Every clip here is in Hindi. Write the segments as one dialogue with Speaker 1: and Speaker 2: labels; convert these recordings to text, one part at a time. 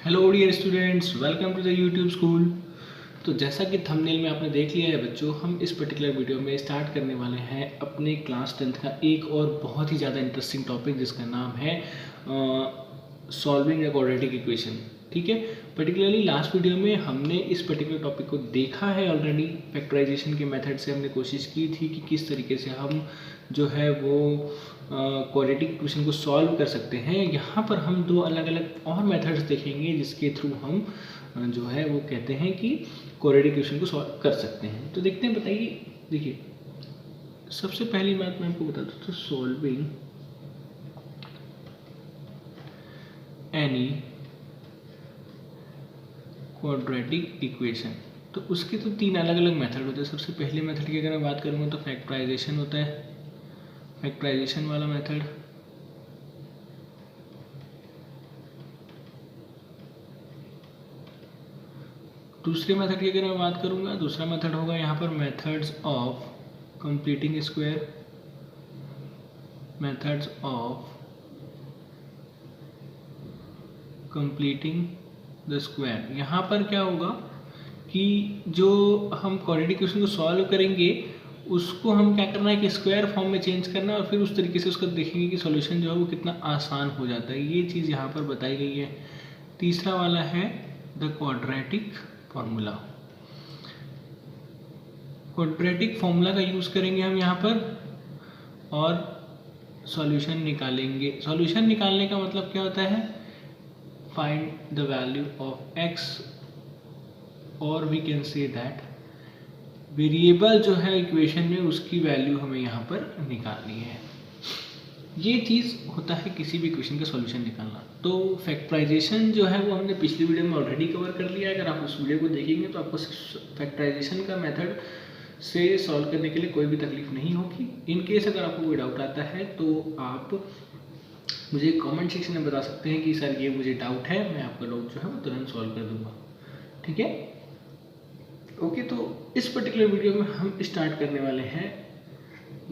Speaker 1: Hello dear students, welcome to the YouTube school. तो जैसा कि थंबनेल में आपने देख लिया है बच्चों, हम इस पर्टिकुलर वीडियो में स्टार्ट करने वाले हैं अपने क्लास 10th का एक और बहुत ही ज़्यादा इंटरेस्टिंग टॉपिक जिसका नाम है सॉल्विंग अ क्वाड्रेटिक इक्वेशन। ठीक है, पर्टिकुलरली लास्ट वीडियो में हमने इस पर्टिकुलर टॉपिक को देखा है ऑलरेडी। फैक्टराइजेशन के मेथड से हमने कोशिश की थी कि किस तरीके से हम जो है वो क्वाड्रेटिक इक्वेशन को सॉल्व कर सकते हैं। यहाँ पर हम दो अलग अलग और मेथड्स देखेंगे जिसके थ्रू हम जो है वो कहते हैं कि क्वाड्रेटिक इक्वेशन को सॉल्व कर सकते हैं। तो देखते हैं, बताइए। देखिए, सबसे पहली बात मैं आपको बता दूँ तो सॉल्विंग एनी क्वाड्रेटिक इक्वेशन, तो उसके तो तीन अलग अलग मेथड होते हैं। सबसे पहले मेथड की अगर मैं बात करूँगा तो फैक्टराइजेशन होता है, फैक्टराइजेशन वाला मेथड। दूसरे मेथड की अगर मैं बात करूँगा, दूसरा मेथड होगा यहाँ पर methods of completing square, methods of completing the square. यहाँ पर क्या होगा कि जो हम क्वाड्रेटिक इक्वेशन को सॉल्व करेंगे उसको हम क्या करना है कि स्क्वायर फॉर्म में चेंज करना है और फिर उस तरीके से उसका देखेंगे कि सॉल्यूशन जो है वो कितना आसान हो जाता है। ये चीज़ यहाँ पर बताई गई है। तीसरा वाला है the quadratic formula. Quadratic formula का यूज़ करेंगे हम यहाँ पर और सॉल्यूशन निकालेंगे। सॉल्यूशन निकालने का मतलब क्या होता है? Find the value of x, और we can say that variable जो है इक्वेशन में उसकी वैल्यू हमें यहाँ पर निकालनी है। ये चीज़ होता है किसी भी इक्वेशन का सॉल्यूशन निकालना। तो फैक्टराइजेशन जो है वो हमने पिछली वीडियो में ऑलरेडी कवर कर लिया है। अगर आप उस वीडियो को देखेंगे तो आपको फैक्टराइजेशन का मेथड से सॉल्व करने के लिए कोई भी तकलीफ नहीं होगी। इन केस अगर आपको कोई डाउट आता है तो आप मुझे कमेंट सेक्शन में बता सकते हैं कि सर ये मुझे डाउट है, मैं आपका डाउट जो है वो तुरंत सॉल्व कर दूंगा। ठीक है, ओके। तो इस पर्टिकुलर वीडियो में हम स्टार्ट करने वाले हैं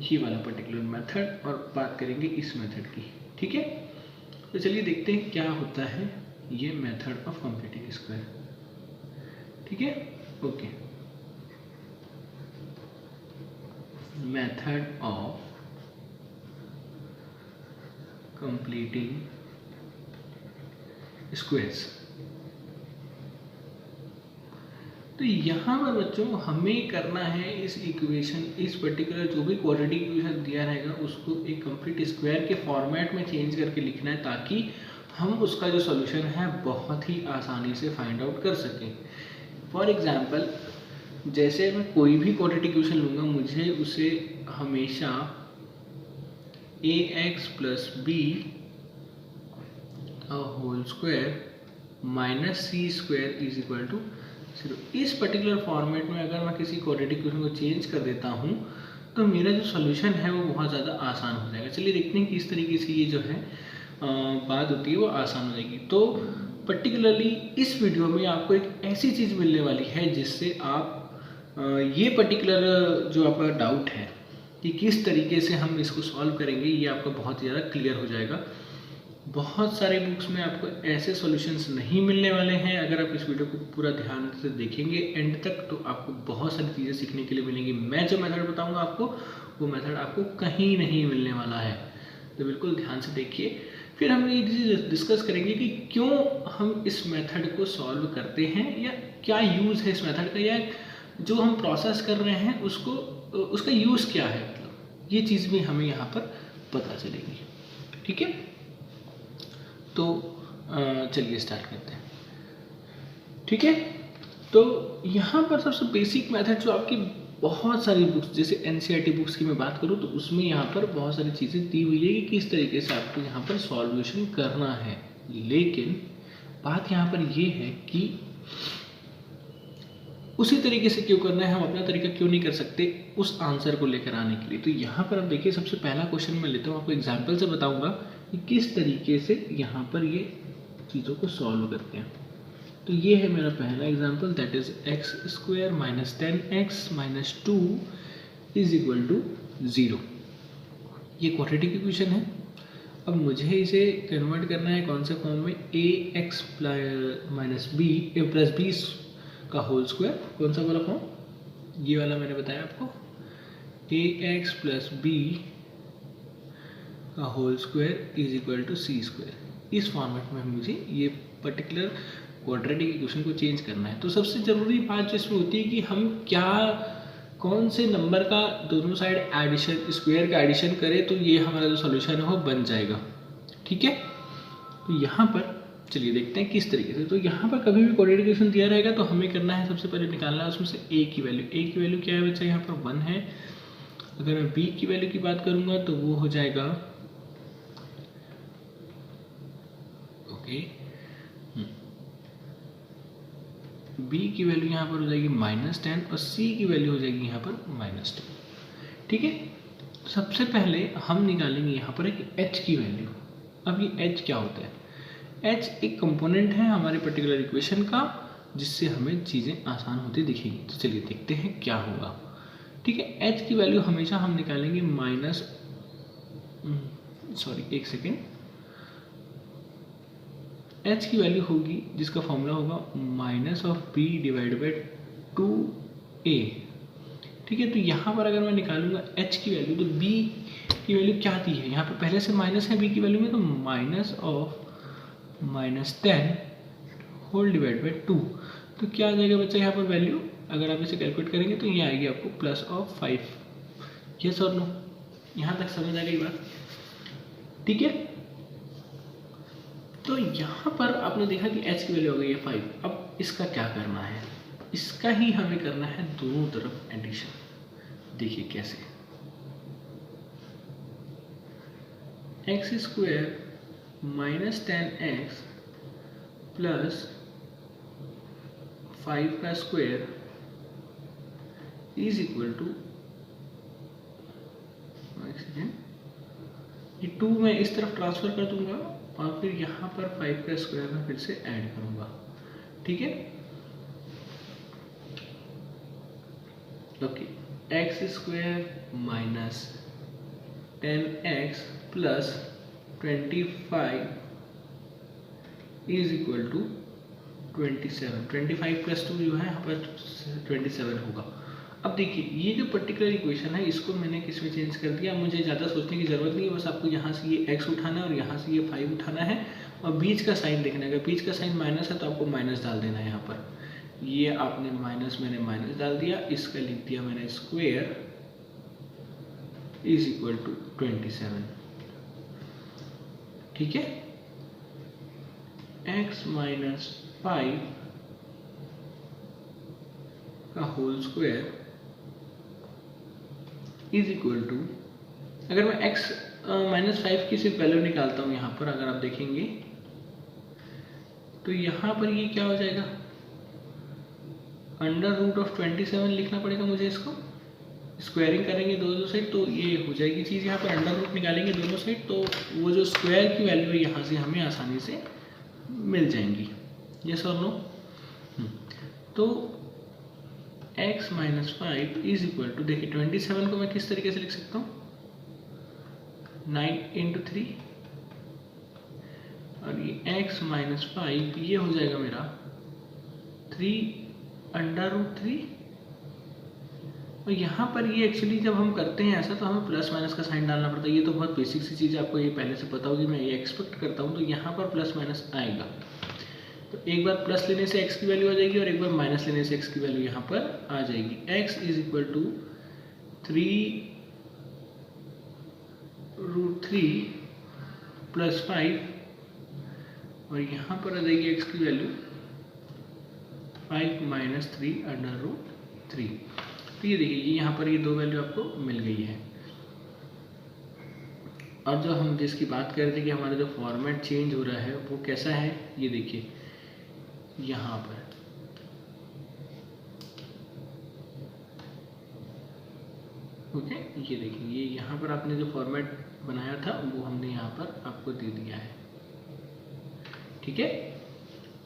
Speaker 1: ये वाला पर्टिकुलर मेथड और बात करेंगे इस मेथड की। ठीक है, तो चलिए देखते हैं क्या होता है ये मेथड ऑफ कंप्लीटिंग स्क्वायर। ठीक है, okay. Method of completing squares. तो यहाँ पर बच्चों हमें करना है इस इक्वेशन, इस पर्टिकुलर जो भी क्वाड्रेटिक इक्वेशन दिया रहेगा उसको एक कंप्लीट स्क्वायर के फॉर्मेट में चेंज करके लिखना है ताकि हम उसका जो सॉल्यूशन है बहुत ही आसानी से फाइंड आउट कर सकें। फॉर एग्जांपल, जैसे मैं कोई भी क्वाड्रेटिक इक्वेशन लूँगा, मुझे उसे हमेशा ax + b whole square minus c² = 0, इस पर्टिकुलर फॉर्मेट में अगर मैं किसी क्वाड्रेटिक इक्वेशन को चेंज कर देता हूँ तो मेरा जो सॉल्यूशन है वो बहुत ज़्यादा आसान हो जाएगा। चलिए देखते हैं कि इस तरीके से ये जो है बात होती है वो आसान हो जाएगी। तो पर्टिकुलरली इस वीडियो में आपको एक ऐसी चीज़ मिलने वाली है जिससे आप ये पर्टिकुलर जो आपका डाउट है कि किस तरीके से हम इसको सॉल्व करेंगे, ये आपका बहुत ज़्यादा क्लियर हो जाएगा। बहुत सारे बुक्स में आपको ऐसे सॉल्यूशंस नहीं मिलने वाले हैं। अगर आप इस वीडियो को पूरा ध्यान से देखेंगे एंड तक तो आपको बहुत सारी चीज़ें सीखने के लिए मिलेंगी। मैं जो मेथड बताऊंगा आपको, वो मेथड आपको कहीं नहीं मिलने वाला है, तो बिल्कुल ध्यान से देखिए। फिर हम ये चीज़ डिस्कस करेंगे कि क्यों हम इस मेथड को सॉल्व करते हैं या क्या यूज़ है इस मेथड का, या जो हम प्रोसेस कर रहे हैं उसको उसका यूज़ क्या है, मतलब ये चीज़ भी हमें यहाँ पर पता चलेगी। ठीक है, तो चलिए स्टार्ट करते हैं। ठीक है, तो यहाँ पर सबसे बेसिक मेथड जो आपकी बहुत सारी बुक्स, जैसे NCERT बुक्स की मैं बात करूँ तो उसमें यहाँ पर बहुत सारी चीज़ें दी हुई है कि किस तरीके से आपको यहाँ पर सॉल्यूशन करना है। लेकिन बात यहाँ पर ये है कि उसी तरीके से क्यों करना है, हम अपना तरीका क्यों नहीं कर सकते उस आंसर को लेकर आने के लिए। तो यहाँ पर आप देखिए, सबसे पहला क्वेश्चन मैं लेता हूँ, आपको एग्जाम्पल से बताऊँगा कि किस तरीके से यहाँ पर ये चीज़ों को सॉल्व करते हैं। तो ये है मेरा पहला example, that is x² - 10x - 2 = 0। ये क्वाड्रेटिक इक्वेशन है। अब मुझे इसे कन्वर्ट करना है कौन से फॉर्म में, a x minus b a plus b का होल स्क्वायर, कौन सा वाला फॉर्म, ये वाला मैंने बताया आपको, ए एक्स प्लस बी का whole square is equal to c square. इस फॉर्मेट में मुझे ये पर्टिकुलर क्वाड्रेटिक इक्वेशन को चेंज करना है। तो सबसे ज़रूरी बात जो इसमें होती है कि हम क्या कौन से नंबर का दोनों साइड एडिशन स्क्वायर का एडिशन करें तो ये हमारा जो सॉल्यूशन है वो बन जाएगा। ठीक है, तो यहाँ पर चलिए देखते हैं किस तरीके से। तो यहाँ पर कभी भी क्वाड्रेटिक इक्वेशन दिया रहेगा तो हमें करना है सबसे पहले निकालना है उसमें से ए की वैल्यू। ए की वैल्यू क्या है बच्चा, यहाँ पर 1 है। अगर मैं बी की वैल्यू की बात करूँगा तो वो हो जाएगा बी की वैल्यू यहाँ पर हो जाएगी -10 और सी की वैल्यू हो जाएगी यहाँ पर -2। ठीक है, सबसे पहले हम निकालेंगे यहाँ पर एक एच की वैल्यू। अब ये एच क्या होता है, एच एक कंपोनेंट है हमारे पर्टिकुलर इक्वेशन का जिससे हमें चीज़ें आसान होती दिखेंगी। तो चलिए देखते हैं क्या होगा। ठीक है, एच की वैल्यू हमेशा हम निकालेंगे एक सेकेंड, एच की वैल्यू होगी जिसका फॉर्मूला होगा -b/2a। ठीक है, तो यहाँ पर अगर मैं निकालूंगा एच की वैल्यू तो बी की वैल्यू क्या दी है, यहाँ पर पहले से माइनस है बी की वैल्यू में, तो -(-10)2। तो क्या आ जाएगा बच्चा यहाँ पर वैल्यू, अगर आप इसे कैलकुलेट करेंगे तो ये आएगी आपको +5। यस और नो, यहाँ तक समझ आ गई बात। ठीक है, तो यहाँ पर आपने देखा कि h की वैल्यू हो गई है 5। अब इसका क्या करना है, इसका ही हमें करना है दोनों तरफ एडिशन। देखिए कैसे, x² -10x प्लस 5 का स्क्वायर इज इक्वल टू, ये 2 मैं इस तरफ ट्रांसफर कर दूंगा और फिर यहाँ पर 5 का स्क्वायर में फिर से ऐड करूँगा। ठीक है, okay, x² -10x plus 25 is equal to 27। 25 + 2 जो है यहाँ पर 27 होगा। अब देखिए ये जो पर्टिकुलर इक्वेशन है इसको मैंने किस में चेंज कर दिया, मुझे ज़्यादा सोचने की ज़रूरत नहीं है, बस आपको यहाँ से ये x उठाना है और यहाँ से ये 5 उठाना है और बीच का साइन देखना है। अगर बीच का साइन माइनस है तो आपको माइनस डाल देना है। यहाँ पर ये आपने मैंने माइनस डाल दिया, इसका लिख दिया मैंने स्क्वायर इज इक्वल टू 27। ठीक है, x - 5 का whole square is equal to, अगर मैं x -5 की सिर्फ वैल्यू निकालता हूँ यहाँ पर, अगर आप देखेंगे तो यहाँ पर ये क्या हो जाएगा, √27 लिखना पड़ेगा मुझे। इसको स्क्वायरिंग करेंगे दोनों साइड तो ये हो जाएगी चीज़, यहाँ पर अंडर रूट निकालेंगे दोनों साइड तो वो जो स्क्वायर की वैल्यू है यहाँ से हमें आसानी से मिल जाएंगी। यस और नो। तो x - 5 इज इक्वल टू, देखिए 27 को मैं किस तरीके से लिख सकता हूँ, 9 × 3 और ये x - 5 ये हो जाएगा मेरा 3√3। और यहाँ पर ये एक्चुअली जब हम करते हैं ऐसा तो हमें प्लस माइनस का साइन डालना पड़ता है। ये तो बहुत बेसिक सी चीज़ है, आपको ये पहले से पता होगी, मैं ये एक्सपेक्ट करता हूँ। तो यहाँ पर प्लस माइनस आएगा, तो एक बार प्लस लेने से x की वैल्यू आ जाएगी और एक बार माइनस लेने से x की वैल्यू यहाँ पर आ जाएगी। x is equal to 3√3 plus 5 और यहाँ पर आ जाएगी x की वैल्यू 5 - 3√3। तो ये देखिए ये यहाँ पर ये दो वैल्यू आपको मिल गई है। और जो हम जिसकी बात कर रहे थे कि हमारा जो फॉर्मेट चेंज हो रहा है वो कैसा है, ये देखिए यहाँ पर ओके, ये देखिए ये यहाँ पर आपने जो फॉर्मेट बनाया था वो हमने यहाँ पर आपको दे दिया है। ठीक है,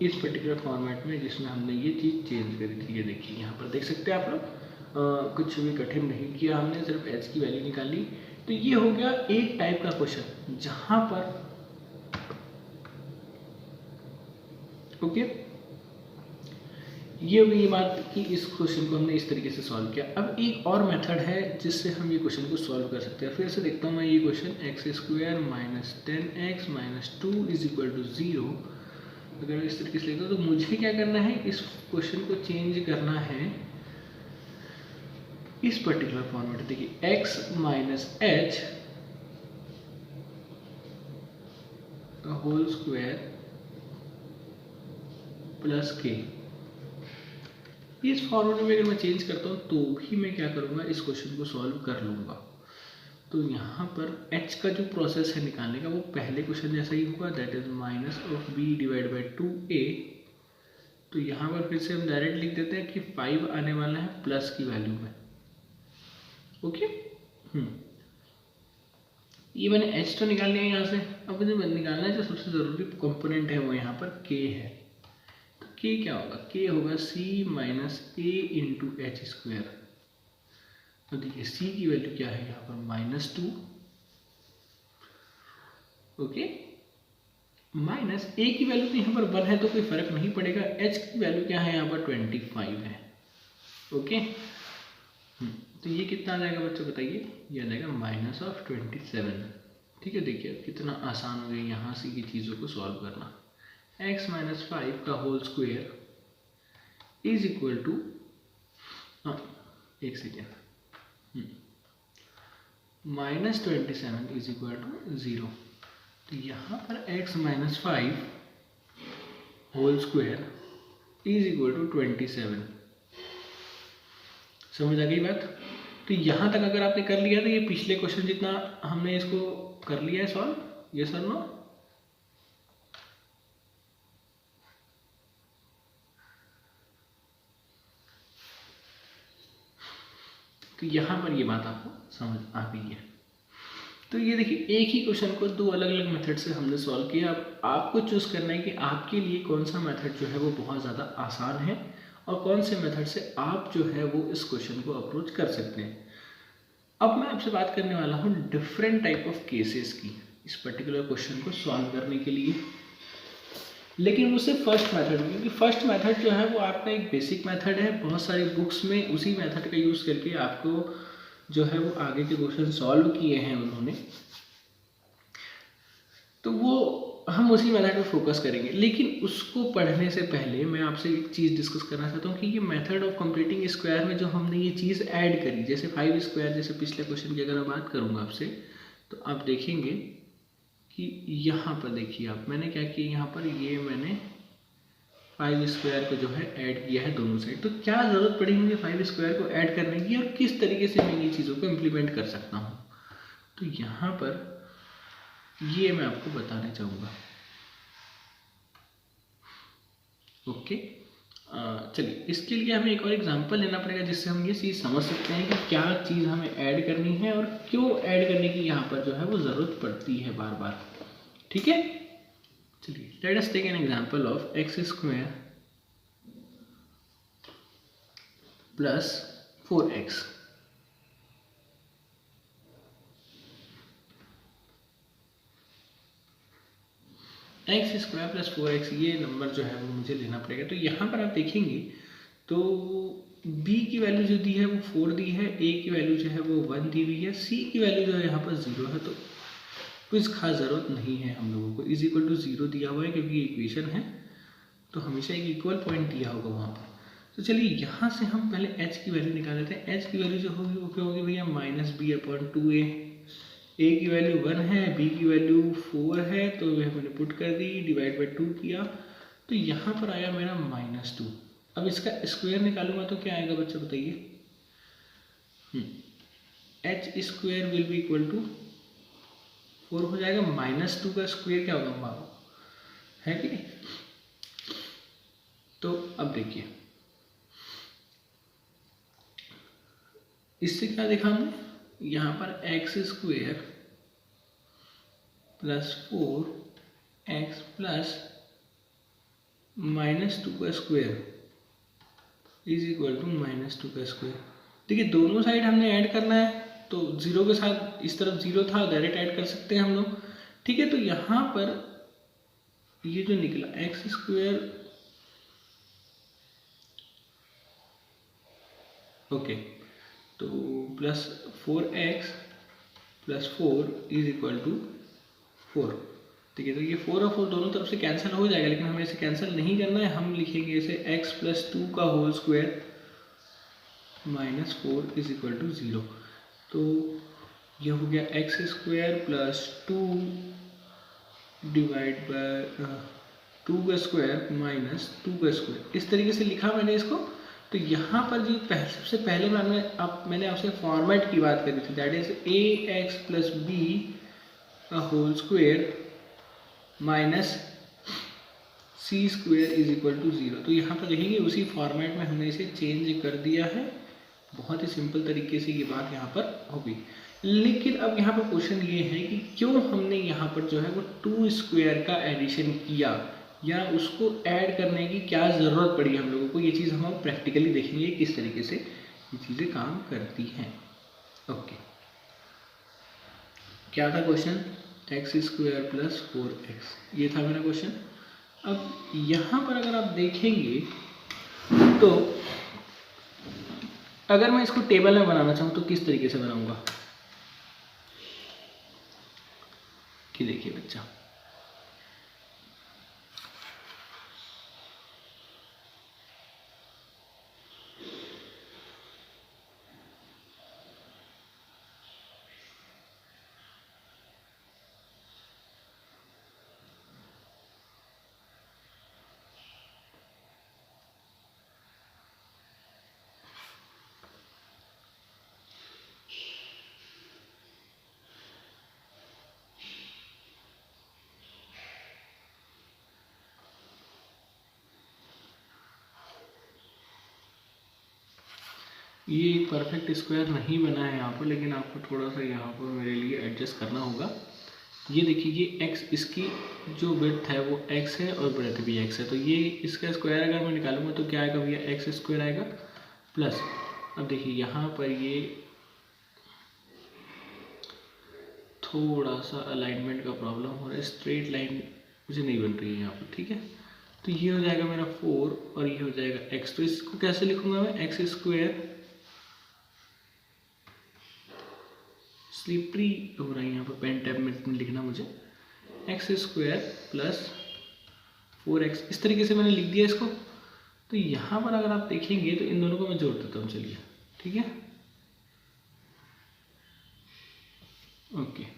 Speaker 1: इस पर्टिकुलर फॉर्मेट में जिसमें हमने ये चीज़ चेंज करी थी। ये देखिए यहाँ पर देख सकते हैं आप लोग, कुछ भी कठिन नहीं किया हमने, सिर्फ h की वैल्यू निकाली, तो ये हो गया एक टाइप का क्वेश्चन जहां पर ओके ये हो गई ये बात कि इस क्वेश्चन को हमने इस तरीके से सॉल्व किया। अब एक और मेथड है जिससे हम ये क्वेश्चन को सॉल्व कर सकते हैं। फिर से देखता हूँ मैं ये question x square minus 10x minus 2 is equal to 0। अगर मैं इस तरीके से लिखता हूँ तो मुझे क्या करना है, इस क्वेश्चन को चेंज करना है इस पर्टिकुलर फॉर्मेट। देखिए x minus h whole square plus k, इस फॉर्मेट में अगर मैं चेंज करता हूँ तो भी मैं क्या करूँगा, इस क्वेश्चन को सॉल्व कर लूँगा। तो यहाँ पर h का जो प्रोसेस है निकालने का वो पहले क्वेश्चन जैसा ही होगा, that is minus of b divide by 2a। तो यहाँ पर फिर से हम डायरेक्ट लिख देते हैं कि 5 आने वाला है प्लस की वैल्यू में। ओके ये मैंने h तो निकाल लिया यहाँ से। अब मुझे निकालना है जो सबसे ज़रूरी कंपोनेंट है वो यहाँ पर k है। तो k क्या होगा, k होगा c minus a into h square. तो देखिए c की वैल्यू क्या है यहाँ पर -2, ओके माइनस a की वैल्यू तो यहाँ पर 1 है तो कोई फर्क नहीं पड़ेगा। h की वैल्यू क्या है यहाँ पर 25 है। ओके तो ये कितना आ जाएगा बच्चों बताइए, ये आ जाएगा माइनस ऑफ 27। ठीक है देखिए कितना आसान हो गया यहाँ से की चीज़ों को सॉल्व करना। x माइनस 5 का whole square is equal to, एक second, minus 27 is equal to 0। तो यहाँ पर x minus 5 whole square is equal to 27। समझ आ गई बात। तो यहाँ तक अगर आपने कर लिया तो ये पिछले क्वेश्चन जितना हमने इसको कर लिया है सॉल्व, ये सर नो। तो यहाँ पर ये बात आपको समझ आ गई है। तो ये देखिए एक ही क्वेश्चन को दो अलग अलग मेथड से हमने सॉल्व किया। अब आपको चूज करना है कि आपके लिए कौन सा मेथड जो है वो बहुत ज़्यादा आसान है और कौन से मेथड से आप जो है वो इस क्वेश्चन को अप्रोच कर सकते हैं। अब मैं आपसे बात करने वाला हूँ डिफरेंट टाइप ऑफ केसेस की इस पर्टिकुलर क्वेश्चन को सॉल्व करने के लिए, लेकिन वो सिर्फ फर्स्ट मेथड में, क्योंकि फर्स्ट मेथड जो है वो आपका एक बेसिक मेथड है। बहुत सारी बुक्स में उसी मेथड का यूज़ करके आपको जो है वो आगे के क्वेश्चन सॉल्व किए हैं उन्होंने, तो वो हम उसी मेथड पे फोकस करेंगे। लेकिन उसको पढ़ने से पहले मैं आपसे एक चीज़ डिस्कस करना चाहता हूँ कि ये मेथड ऑफ कंप्लीटिंग स्क्वायर में जो हमने ये चीज़ ऐड करी, जैसे 5 स्क्वायर, जैसे पिछले क्वेश्चन की अगर मैं बात करूँगा आपसे, तो आप देखेंगे कि यहाँ पर देखिए आप, मैंने क्या किया यहाँ पर, ये मैंने 5 स्क्वायर को जो है ऐड किया है दोनों साइड। तो क्या ज़रूरत पड़ी मुझे 5 स्क्वायर को ऐड करने की और किस तरीके से मैं ये चीज़ों को इम्प्लीमेंट कर सकता हूँ, तो यहाँ पर ये मैं आपको बताना चाहूँगा। ओके चलिए इसके लिए हमें एक और एग्जांपल लेना पड़ेगा जिससे हम ये चीज़ समझ सकते हैं कि क्या चीज़ हमें ऐड करनी है और क्यों ऐड करने की यहाँ पर जो है वो ज़रूरत पड़ती है बार बार। ठीक है चलिए let us take an example of x square plus 4x। X square plus 4x ये नंबर जो है वो मुझे लेना पड़ेगा। तो यहाँ पर आप देखेंगे तो b की वैल्यू जो दी है वो 4 दी है, a की वैल्यू जो है वो 1 दी हुई है, c की वैल्यू जो है यहाँ पर 0 है। तो कुछ खास ज़रूरत नहीं है हम लोगों को, इज इक्वल टू 0 दिया हुआ है क्योंकि इक्वेशन है तो हमेशा एक इक्वल पॉइंट दिया होगा वहाँ पर। तो चलिए यहाँ से हम पहले h की वैल्यू निकाल लेते हैं। h की वैल्यू जो होगी वो क्या होगी भैया, -b/2a। a की वैल्यू 1 है, b की वैल्यू 4 है, तो यह मैंने पुट कर दी, डिवाइड बाई 2 किया, तो यहाँ पर आया मेरा -2। अब इसका स्क्वायर निकालूंगा तो क्या आएगा बच्चों बताइए, h square will be equal to 4 हो जाएगा, -2 का स्क्वायर क्या होगा मानो, है कि नहीं। तो अब देखिए इससे क्या देखा हमने, यहाँ पर x square plus 4x plus -2 का स्क्वायर इज इक्वल टू -2 का स्क्वायर। देखिए दोनों साइड हमने ऐड करना है तो 0 के साथ इस तरफ 0 था, डायरेक्ट ऐड कर सकते हैं हम लोग, ठीक है। तो यहाँ पर ये जो निकला एक्स स्क्वायर, ओके, तो plus 4x plus 4 is equal to 4, ठीक है। तो ये 4 और 4 दोनों तरफ से कैंसिल हो जाएगा, लेकिन हमें इसे कैंसिल नहीं करना है, हम लिखेंगे इसे x प्लस 2 का whole square minus 4 is equal to 0। तो ये हो गया x square plus 2 divide by 2 का स्क्वायर माइनस 2 का स्क्वायर, इस तरीके से लिखा मैंने इसको। तो यहाँ पर जो सबसे पहले मैंने आपसे फॉर्मेट की बात करी थी, that is a x plus b whole square minus c square is equal to 0। तो यहाँ पर देखेंगे उसी फॉर्मेट में हमने इसे चेंज कर दिया है, बहुत ही सिंपल तरीके से ये बात यहाँ पर होगी। लेकिन अब यहाँ पर क्वेश्चन ये है कि क्यों हमने यहाँ पर जो है वो 2 स्क्वायर का एडिशन किया, या उसको ऐड करने की क्या ज़रूरत पड़ी हम लोगों को, ये चीज़ हम प्रैक्टिकली देखेंगे किस तरीके से ये चीज़ें काम करती हैं। ओके, क्या था question, x square plus 4x, ये था मेरा क्वेश्चन। अब यहाँ पर अगर आप देखेंगे तो अगर मैं इसको टेबल में बनाना चाहूँ तो किस तरीके से बनाऊंगा, कि देखिए बच्चा, ये एक परफेक्ट स्क्वायर नहीं बना है यहाँ पर, लेकिन आपको थोड़ा सा यहाँ पर मेरे लिए एडजस्ट करना होगा। ये देखिए, ये x, इसकी जो विड्थ है वो x है और ब्रेथ भी x है, तो ये इसका स्क्वायर अगर मैं निकालूंगा तो क्या आएगा भैया, एक्स स्क्वायर आएगा प्लस, अब देखिए यहाँ पर ये थोड़ा सा अलाइनमेंट का प्रॉब्लम हो रहा है, स्ट्रेट लाइन मुझे नहीं बन रही है यहाँ पर, ठीक है। तो ये हो जाएगा मेरा 4 और ये हो जाएगा x, तो इसको कैसे लिखूंगा मैं, एक्स स्क्वायर, स्लिपरी हो रहा है यहाँ पर पेन टैब में लिखना मुझे, एक्स स्क्वायर प्लस 4x, इस तरीके से मैंने लिख दिया इसको। तो यहाँ पर अगर आप देखेंगे तो इन दोनों को मैं जोड़ देता हूँ, चलिए, ठीक है, ओके।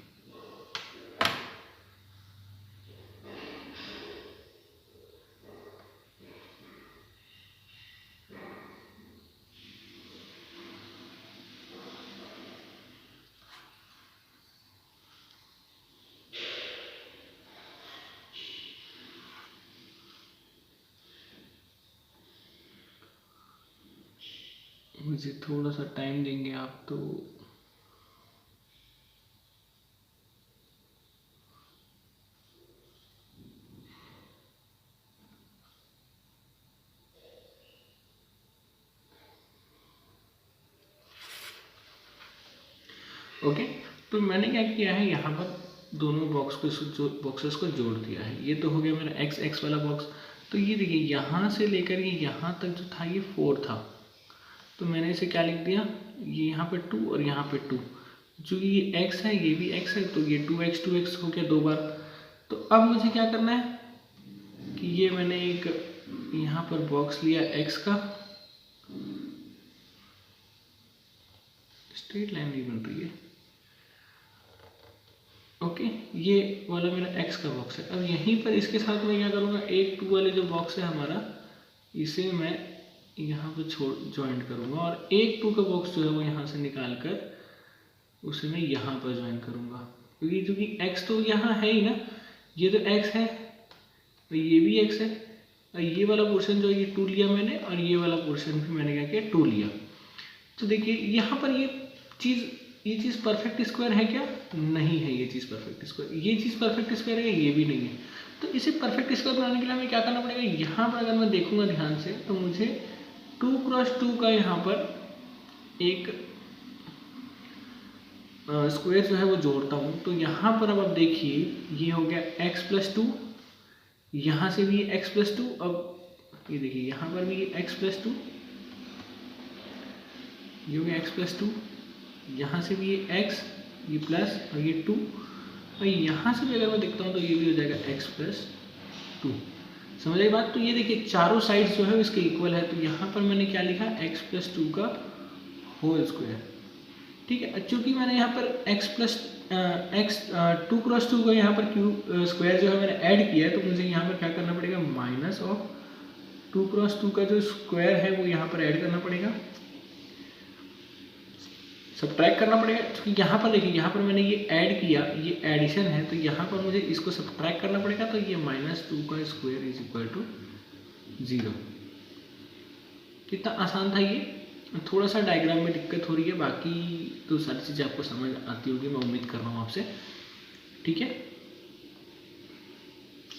Speaker 1: मुझे थोड़ा सा टाइम देंगे आप तो, ओके। तो मैंने क्या किया है, यहाँ पर दोनों बॉक्सेस को जोड़ दिया है। ये तो हो गया मेरा एक्स एक्स वाला बॉक्स। तो ये देखिए, यहाँ से लेकर ये यहाँ तक जो था ये 4 था, तो मैंने इसे क्या लिख दिया, ये यहाँ पे 2 और यहाँ पे 2, जो ये x है ये भी x है, तो ये 2x हो गया 2 बार। तो अब मुझे क्या करना है कि ये मैंने एक यहाँ पर बॉक्स लिया x का, स्ट्रेट लाइन नहीं बन रही है, ओके, ये वाला मेरा x का बॉक्स है। अब यहीं पर इसके साथ मैं क्या करूँगा, एक 2 वाले जो बॉक्स है हमारा, इसे मैं यहाँ पर ज्वाइन करूँगा, और एक 2 का बॉक्स जो है वो यहाँ से निकाल कर उसे मैं यहाँ पर ज्वाइन करूँगा, क्योंकि x तो यहाँ है ही ना, ये तो x है और ये भी x है, और ये वाला पोर्शन जो है ये 2 लिया मैंने, और ये वाला पोर्शन भी मैंने क्या किया 2 लिया। तो देखिए यहाँ पर ये चीज़ परफेक्ट स्क्वायर है क्या, नहीं है ये चीज़ परफेक्ट स्क्वायर, ये चीज़ परफेक्ट स्क्वायर है, ये भी नहीं है। तो इसे परफेक्ट स्क्वायर बनाने के लिए हमें क्या करना पड़ेगा, यहाँ पर अगर मैं देखूँगा ध्यान से तो मुझे 2 क्रॉस 2 का यहाँ पर एक स्क्वायर जो है वो जोड़ता हूँ, तो यहाँ पर अब आप देखिए ये हो गया x+2, यहाँ से भी x+2, अब ये देखिए यहाँ पर भी ये x+2, ये हो गया x+2, यहाँ से भी ये x, ये प्लस और ये 2, और यहाँ से भी अगर मैं देखता हूँ तो ये भी हो जाएगा x+2। समझ आई बात? तो ये देखिए चारों साइड्स जो है इसके इक्वल है, तो यहाँ पर मैंने क्या लिखा, x+2 का होल स्क्वायर। ठीक है, चूंकि मैंने यहाँ पर x 2x2 को यहाँ पर क्यूब स्क्वायर जो है मैंने ऐड किया है, तो मुझे यहाँ पर क्या करना पड़ेगा, माइनस ऑफ 2x2 का जो स्क्वायर है वो यहाँ पर ऐड करना पड़ेगा, सब्ट्रैक्ट करना पड़ेगा। क्योंकि यहाँ पर देखिए यहाँ पर मैंने ये ऐड किया, ये एडिशन है, तो यहाँ पर मुझे इसको सब्ट्रैक्ट करना पड़ेगा, तो ये -2 का स्क्वायर इज इक्वल टू 0। कितना आसान था ये। थोड़ा सा डायग्राम में दिक्कत हो रही है, बाकी तो सारी चीज़ें आपको समझ आती होगी, मैं उम्मीद कर रहा हूँ आपसे। ठीक है,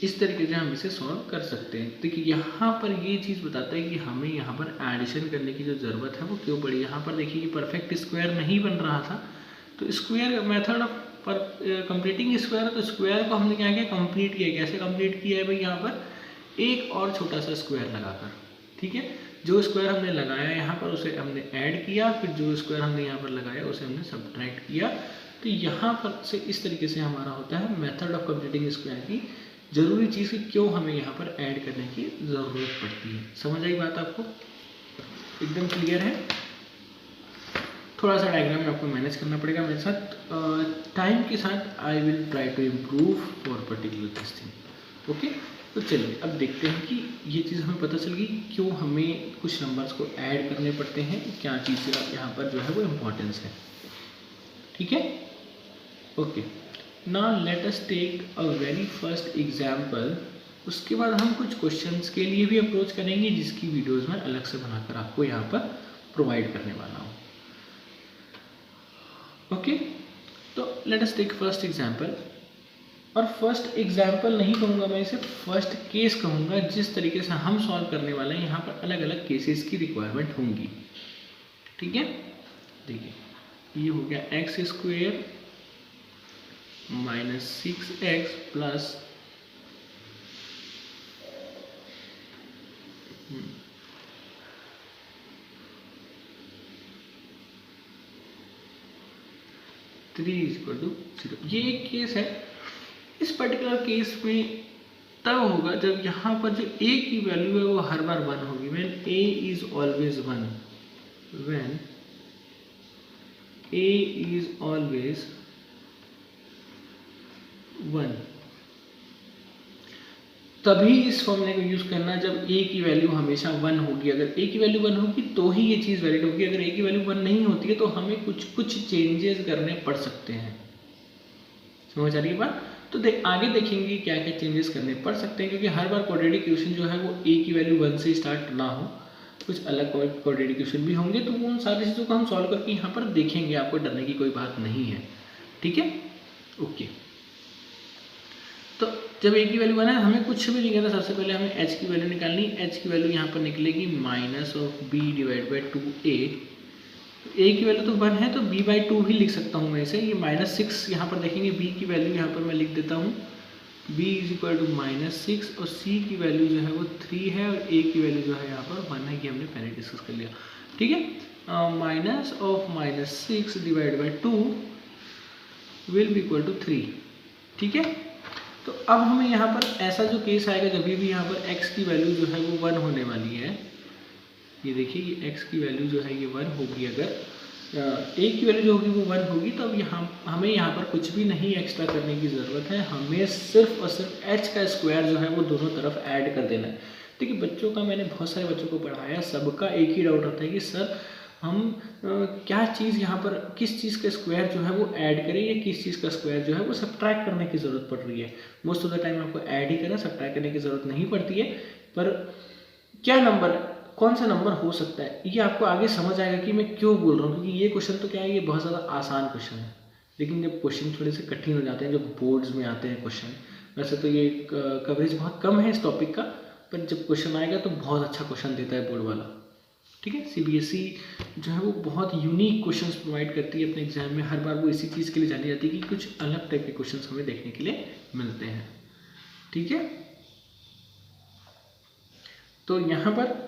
Speaker 1: इस तरीके से हम इसे सॉल्व कर सकते हैं। देखिए यहाँ पर ये चीज़ बताता है कि हमें यहाँ पर एडिशन करने की जो ज़रूरत है वो क्यों पड़ी। यहाँ पर देखिए कि परफेक्ट स्क्वायर नहीं बन रहा था, तो स्क्वायर मेथड ऑफ पर कंप्लीटिंग स्क्वायर, तो स्क्वायर को हमने क्या किया, कंप्लीट किया। कैसे कंप्लीट किया है भाई, यहाँ पर एक और छोटा सा स्क्वायर लगाकर। ठीक है, जो स्क्वायर हमने लगाया यहाँ पर उसे हमने ऐड किया, फिर जो स्क्वायर हमने यहाँ पर लगाया उसे हमने सब्ट्रैक्ट किया। तो यहाँ पर से इस तरीके से हमारा होता है मेथड ऑफ कंप्लीटिंग स्क्वायर की जरूरी चीज़ की क्यों हमें यहाँ पर ऐड करने की ज़रूरत पड़ती है। समझ आई बात आपको? एकदम क्लियर है। थोड़ा सा डायग्राम में आपको मैनेज करना पड़ेगा मेरे साथ, टाइम के साथ I will try to improve for particular this thing. Okay, तो चलिए अब देखते हैं कि ये चीज़ हमें पता चल गई क्यों हमें कुछ नंबर्स को ऐड करने पड़ते हैं, क्या चीज़ यहाँ पर जो है वो इम्पोर्टेंस है। ठीक है, okay. Now let us take a very first example. उसके बाद हम कुछ क्वेश्चंस के लिए भी अप्रोच करेंगे, जिसकी वीडियोस में अलग से बनाकर आपको यहाँ पर प्रोवाइड करने वाला हूँ। ओके, तो let us take first example. और फर्स्ट एग्जाम्पल नहीं कहूँगा मैं इसे, फर्स्ट केस कहूँगा। जिस तरीके से हम सॉल्व करने वाले हैं यहाँ पर अलग अलग केसेस की रिक्वायरमेंट होंगी। ठीक है, देखिए ये हो गया x² - 6x प्लस 3 = 0। ये एक केस है। इस पर्टिकुलर केस में तब होगा जब यहाँ पर जो a की वैल्यू है वो हर बार 1 होगी। When a is always 1, when a is always 1, तभी इस फॉर्मूले को यूज करना जब a की वैल्यू हमेशा 1 होगी। अगर a की वैल्यू 1 होगी तो ही ये चीज़ वैलिड होगी। अगर a की वैल्यू 1 नहीं होती है तो हमें कुछ चेंजेस करने पड़ सकते हैं। समझ आ रही है बात? तो आगे देखेंगे क्या क्या चेंजेस करने पड़ सकते हैं, क्योंकि हर बार क्वाड्रेटिक इक्वेशन जो है वो a की वैल्यू 1 से स्टार्ट ना हो, कुछ अलग क्वाड्रेटिक इक्वेशन भी होंगे। तो उन सारी चीज़ों को हम सॉल्व करके यहाँ पर देखेंगे, आपको डरने की कोई बात नहीं है। ठीक है, ओके। तो जब a की वैल्यू 1 है, हमें कुछ भी नहीं करना। सबसे पहले हमें h की वैल्यू निकालनी। h की वैल्यू यहाँ पर निकलेगी -b/2a। a की वैल्यू तो 1 है तो b/2 ही लिख सकता हूँ मैं इसे। ये -6 यहाँ पर देखेंगे, b की वैल्यू यहाँ पर मैं लिख देता हूँ b = -6, और c की वैल्यू जो है वो 3 है, और a की वैल्यू जो है यहाँ पर 1 है। ये हमने पहले डिस्कस कर लिया। ठीक है, -6/2 विल बी इक्वल टू 3। ठीक है, तो अब हमें यहाँ पर ऐसा जो केस आएगा जब भी यहाँ पर x की वैल्यू जो है वो 1 होने वाली है। ये देखिए ये x की वैल्यू जो है ये 1 होगी। अगर a की वैल्यू जो होगी वो 1 होगी, तो अब हमें यहाँ पर कुछ भी नहीं एक्स्ट्रा करने की ज़रूरत है। हमें सिर्फ और सिर्फ h का स्क्वायर जो है वो दोनों तरफ ऐड कर देना है। देखिए बच्चों का, मैंने बहुत सारे बच्चों को पढ़ाया, सबका एक ही डाउट होता है कि सर हम क्या चीज़ यहाँ पर किस चीज़ का स्क्वायर जो है वो ऐड करें, या किस चीज़ का स्क्वायर जो है वो सब्ट्रैक्ट करने की ज़रूरत पड़ रही है। मोस्ट ऑफ द टाइम आपको ऐड ही करना, सब्ट्रैक्ट करने की ज़रूरत नहीं पड़ती है। पर क्या नंबर, कौन सा नंबर हो सकता है, ये आपको आगे समझ आएगा कि मैं क्यों बोल रहा हूँ। क्योंकि ये क्वेश्चन तो क्या है, ये बहुत ज़्यादा आसान क्वेश्चन है, लेकिन जब क्वेश्चन थोड़े से कठिन हो जाते हैं, जब बोर्ड्स में आते हैं क्वेश्चन, वैसे तो ये कवरेज बहुत कम है इस टॉपिक का, पर जब क्वेश्चन आएगा तो बहुत अच्छा क्वेश्चन देता है बोर्ड वाला। ठीक है। सीबीएसई जो है वो बहुत यूनिक क्वेश्चंस प्रोवाइड करती है अपने एग्जाम में, हर बार वो इसी चीज़ के लिए जानी जाती है कि कुछ अलग टाइप के क्वेश्चंस हमें देखने के लिए मिलते हैं। ठीक है, तो यहाँ पर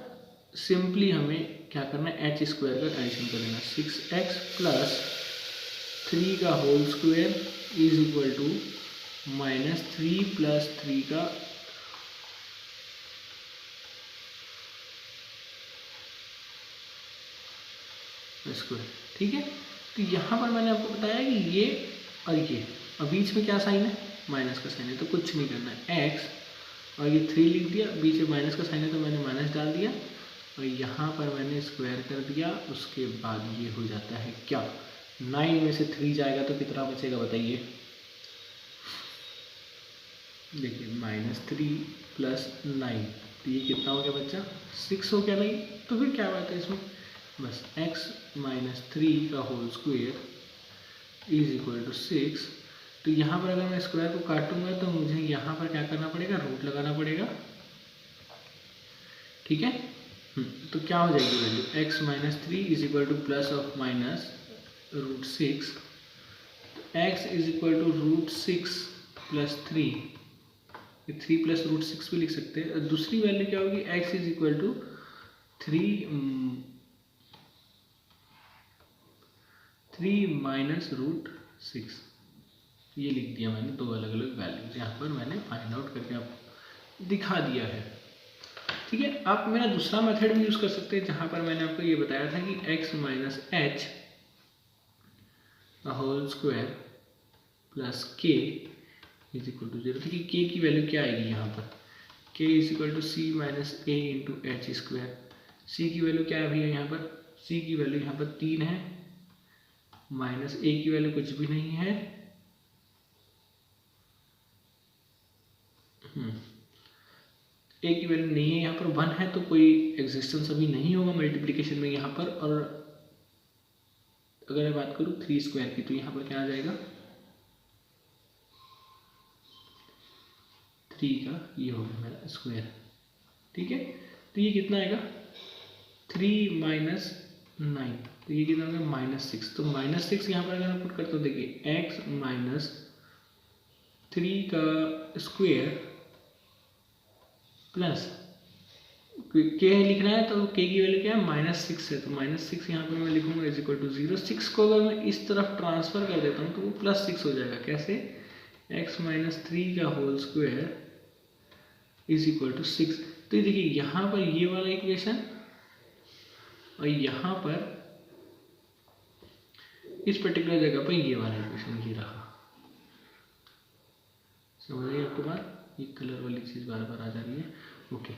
Speaker 1: सिंपली हमें क्या करना है, एच स्क्वायर का एडिशन कर देना। 6x प्लस 3 का whole square is equal to -3 plus 3 का स्क्वायर। ठीक है, तो यहाँ पर मैंने आपको बताया कि ये और ये, और बीच में क्या साइन है, माइनस का साइन है, तो कुछ नहीं करना है। x और ये 3 लिख दिया, बीच में माइनस का साइन है तो मैंने माइनस डाल दिया, और यहाँ पर मैंने स्क्वायर कर दिया। उसके बाद ये हो जाता है क्या, 9 में से 3 जाएगा तो कितना बचेगा बताइए। देखिए -3 प्लस 9, तो ये कितना हो गया बच्चा, 6 हो गया। नहीं तो फिर क्या बात है इसमें, बस x माइनस 3 का whole square is equal to 6। तो यहाँ पर अगर मैं स्क्वायर को काटूंगा तो मुझे यहाँ पर क्या करना पड़ेगा, रूट लगाना पड़ेगा। ठीक है, तो क्या हो जाएगी value, x minus 3 is equal to plus of minus √6, x is equal to √6 plus 3, 3 plus √6 भी लिख सकते हैं। दूसरी वैल्यू क्या होगी, x is equal to 3 minus √6, ये लिख दिया मैंने, दो अलग अलग वैल्यूज यहाँ पर मैंने फाइंड आउट करके आपको दिखा दिया है। ठीक है, आप मेरा दूसरा मेथड भी यूज़ कर सकते हैं, जहाँ पर मैंने आपको ये बताया था कि x minus h whole square plus k is equal to 0। देखिए k की वैल्यू क्या आएगी यहाँ पर, k is equal to c minus a into h square. c की वैल्यू क्या है भैया यहाँ पर, c की वैल्यू यहाँ पर 3 है, माइनस a की वैल्यू कुछ भी नहीं है, a की वैल्यू नहीं है यहाँ पर, 1 है, तो कोई एग्जिस्टेंस अभी नहीं होगा मल्टीप्लिकेशन में यहाँ पर। और अगर मैं बात करूँ 3 स्क्वायर की, तो यहाँ पर क्या आ जाएगा, 3 का ये होगा मेरा स्क्वायर। ठीक है, तो ये कितना आएगा, 3 माइनस 9, तो ये कितना होगा -6। तो -6 यहाँ पर अगर मैं पुट करता हूँ, देखिए x माइनस 3 का स्क्वायर प्लस k लिखना है, तो k की वैल्यू क्या है, -6 है, तो -6 यहाँ पर मैं लिखूंगा इज इक्वल टू 0। 6 को अगर मैं इस तरफ ट्रांसफर कर देता हूँ तो वो +6 हो जाएगा। कैसे, x माइनस 3 का whole square is equal to 6। तो ये देखिए यहाँ पर ये वाला इक्वेशन और यहाँ पर इस पर्टिकुलर जगह पर ये वाला इक्वेशन ये रहा। समझ रही है आपको बात, ये कलर वाली चीज़ बार बार आ जा रही है। ओके,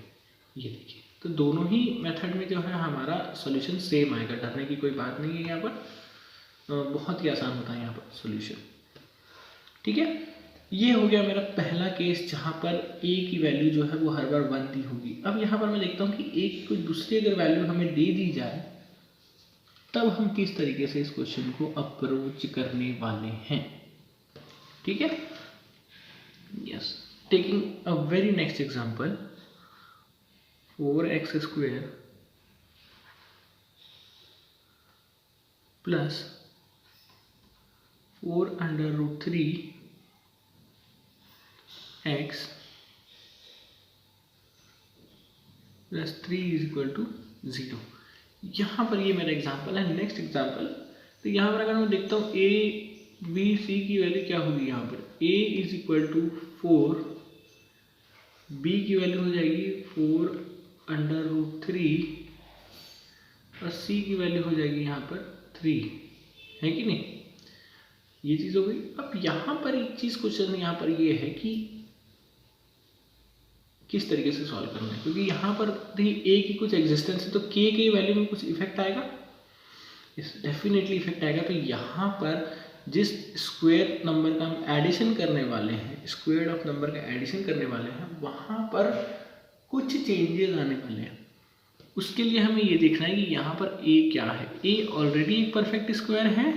Speaker 1: ये देखिए, तो दोनों ही मेथड में जो है हमारा सॉल्यूशन सेम आएगा, डरने की कोई बात नहीं है यहाँ पर, बहुत ही आसान होता है यहाँ पर सॉल्यूशन। ठीक है, ये हो गया मेरा पहला केस जहाँ पर a की वैल्यू जो है वो हर बार 1 दी होगी। अब यहाँ पर मैं देखता हूँ कि a की कोई दूसरी अगर वैल्यू हमें दे दी जाए तब हम किस तरीके से इस क्वेश्चन को अप्रोच करने वाले हैं। ठीक है, yes, taking a very next example, 4x square plus 4√3 x plus 3 is equal to 0। यहाँ पर ये मेरा एग्जांपल है। नेक्स्ट एग्जांपल, तो यहाँ पर अगर मैं देखता हूँ a b c की वैल्यू क्या होगी, यहाँ पर a is equal to 4, b की वैल्यू हो जाएगी 4√3 और c की वैल्यू हो जाएगी यहाँ पर 3, है कि नहीं, ये चीज़ हो गई। अब यहाँ पर एक चीज़ क्वेश्चन यहाँ पर ये है कि किस तरीके से सॉल्व करना है, क्योंकि यहाँ पर देखिए a की कुछ एग्जिस्टेंस है, तो k के वैल्यू में कुछ इफेक्ट आएगा, इस डेफिनेटली इफेक्ट आएगा। तो यहाँ पर जिस स्क्वायर नंबर का हम एडिशन करने वाले हैं, स्क्वायर ऑफ नंबर का एडिशन करने वाले हैं, वहाँ पर कुछ चेंजेस आने वाले हैं। उसके लिए हमें ये देखना है कि यहाँ पर a क्या है। a ऑलरेडी एक परफेक्ट स्क्वायर है,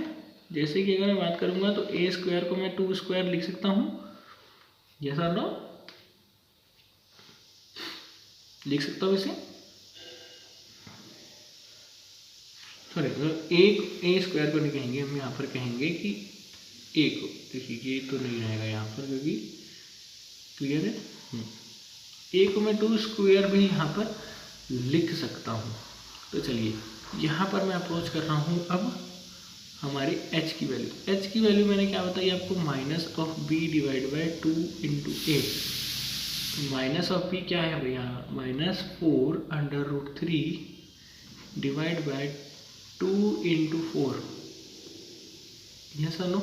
Speaker 1: जैसे कि अगर मैं बात करूँगा तो a स्क्वायर को मैं 2 स्क्वायर लिख सकता हूँ, यस और नो, लिख सकता हूँ इसे। सॉरी एक ए स्क्वायर को नहीं कहेंगे, हम यहाँ पर कहेंगे कि ए को। देखिए ये तो नहीं रहेगा यहाँ पर, क्योंकि क्लियर है। ए को मैं 2 स्क्वायर भी यहाँ पर लिख सकता हूँ। तो चलिए यहाँ पर मैं अप्रोच कर रहा हूँ अब हमारे h की वैल्यू। h की वैल्यू मैंने क्या बताई आपको, minus of b divide by 2 into a. Minus of b क्या है भैया, -4/√3 divide by 2 into 4। Yes no,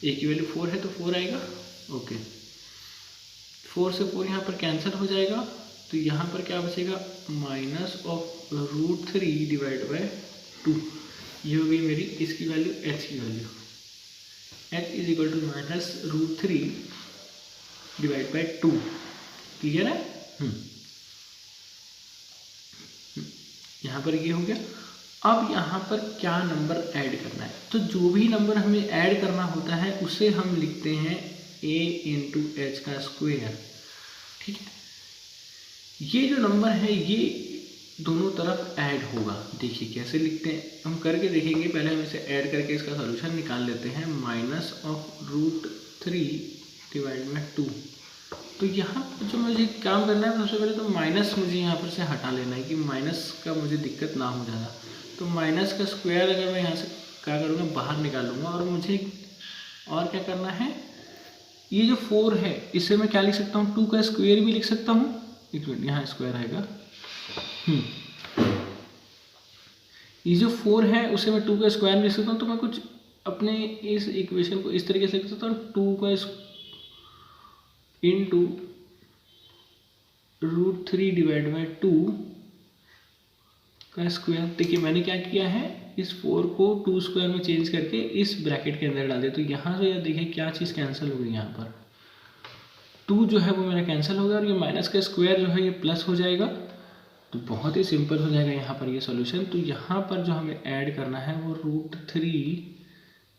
Speaker 1: a की वैल्यू 4 है तो 4 आएगा। ओके, 4 से 4 यहाँ पर कैंसिल हो जाएगा, तो यहाँ पर क्या बचेगा, -√3 डिवाइड बाई 2। ये हो गई मेरी इसकी वैल्यू, h की value. h is equal to -√3 divide by 2। Clear है। यहाँ पर ये हो गया। अब यहाँ पर क्या नंबर ऐड करना है, तो जो भी नंबर हमें ऐड करना होता है उसे हम लिखते हैं a इंटू एच का स्क्वायर। ठीक है, ये जो नंबर है ये दोनों तरफ ऐड होगा। देखिए कैसे लिखते हैं, हम करके देखेंगे। पहले हम इसे ऐड करके इसका सॉल्यूशन निकाल लेते हैं। -√3 डिवाइड बाई 2। तो यहाँ जो मुझे काम करना है, सबसे पहले तो माइनस मुझे यहाँ पर से हटा लेना है कि माइनस का मुझे दिक्कत ना हो ज़्यादा। तो माइनस का स्क्वायर अगर मैं यहाँ से क्या करूँगा, बाहर निकालूंगा। और मुझे और क्या करना है, ये जो 4 है इसे मैं क्या लिख सकता हूँ, 2 का स्क्वायर भी लिख सकता हूँ। एक मिनट, यहाँ स्क्वायर आएगा। ये जो 4 है उसे मैं 2 का स्क्वायर लिख सकता हूँ। तो मैं कुछ अपने इस इक्वेशन को इस तरीके से लिख सकता हूँ, 2 का इंटू √3 डिवाइड बाई 2 का स्क्वायर। देखिए मैंने क्या किया है, इस 4 को 2 स्क्वायर में चेंज करके इस ब्रैकेट के अंदर डाल दिया। तो यहाँ से देखिए क्या चीज़ कैंसिल हो गई, यहाँ पर 2 जो है वो मेरा कैंसिल हो गया, और ये माइनस का स्क्वायर जो है ये प्लस हो जाएगा। तो बहुत ही सिंपल हो जाएगा यहाँ पर ये सॉल्यूशन। तो यहाँ पर जो हमें ऐड करना है वो √3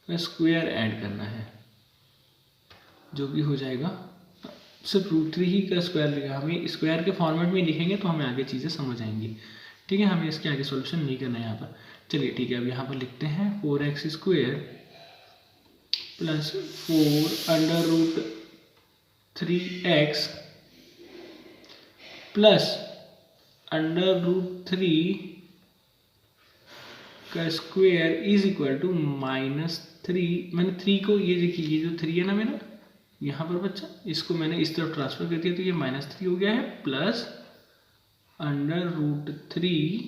Speaker 1: का स्क्वायर ऐड करना है, जो भी हो जाएगा। सिर्फ √3 ही का स्क्वायर लिखा, हमें स्क्वायर के फॉर्मेट में लिखेंगे तो हमें आगे चीज़ें समझ आएंगी। ठीक है, हमें इसके आगे सॉल्यूशन नहीं करना है यहाँ पर। चलिए ठीक है, अब यहाँ पर लिखते हैं 4x² प्लस 4√3x प्लस √3 का स्क्वायर इज इक्वल टू -3। मैंने 3 को, ये देखिए ये जो 3 है ना मेरा यहाँ पर बच्चा, इसको मैंने इस तरफ ट्रांसफर कर दिया, तो ये -3 हो गया है, प्लस √3